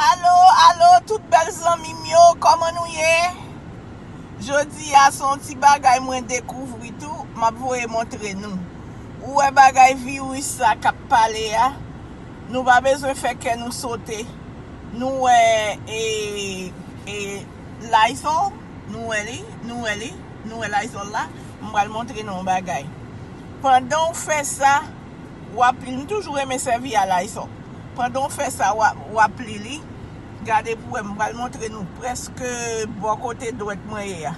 Allo, tout bel zami myo, koman nou ye? Jodi a son ti bagay mwen dekouvri tou, m'a voye montre nou. Ou e bagay virus sa kap pale ya, nou ba bezwen feke nou sote. Nou e Lysol, nou e Lysol la, m'bral montre nou bagay. Pendant ou fe sa, wap li, toujou reme servi a Lysol. Pendant ou fe sa, wap li, gade pou m'bral montre nou preske bo kote dwet mwen ya.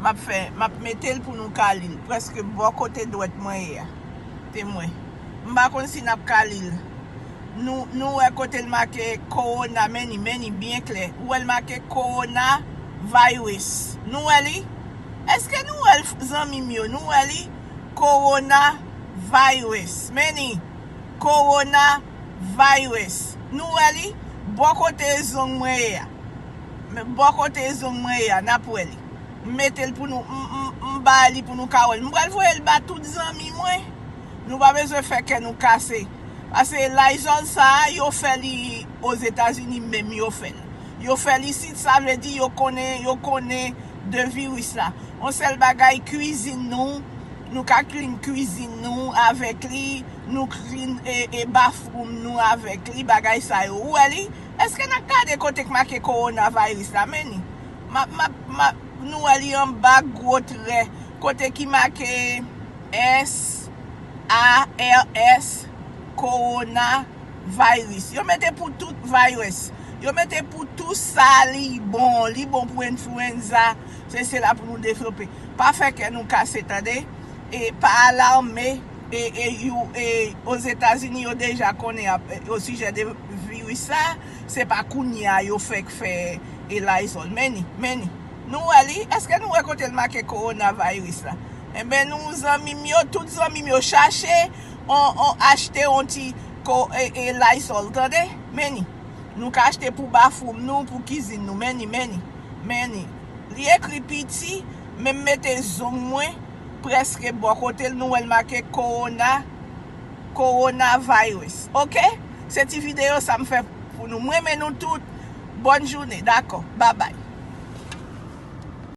Map metel pou nou kalil, preske bo kote dwet mwen ya. Te mwen. Mba kon si nap kalil. Nou e kote l make corona meni bien kler. Ou el make corona virus. Nou e li? Eske nou el zanmi myo? Nou e li? Corona virus. Meni. Corona virus. Nou e li? Bo kote zon mwen ya. Bo kote zon mwen ya. Nap we li. Metel pou nou. Mba li pou nou kawel. Mbral voye l ba tout zanmi mwen. Nou ba bezwe feke nou kase. Ase Lysol sa, yo fe li os Etats-Unis mem yo fe. Yo fe li sit, sa vle di yo kone de virus la. On sel bagay cuisine nou, nou ka clean cuisine nou avek li, nou clean e bathroom nou avek li, bagay sa yo. Ou e li? Eske nan kade kote k make coronavirus la meni? Nou e li an bag gwo tre, kote ki make ARS coronavirus. Yo mette pou tout virus. Yo mette pou tout sa li bon pou influenza. Se la pou nou devlope. Pa feke nou kase tade. E pa alarme. E os Etats-Unis yo deja kone au sujet de virus sa. Se pa kounya yo fek fe Lysol. Meni. Nou ali, eske nou rekote l make coronavirus la? Ebe nou zanmi myo, tout zanmi myo chache, on achete onti Lysol, tade? Meni. Nou ka achete pou bafoum nou, pou kizine nou, meni. Li ekri piti, men mette zon mwen, preske bo kote nou el make coronavirus. Ok? Seti video sa m fe pou nou. Mwen men nou tout, bonne journée, d'accord? Bye bye.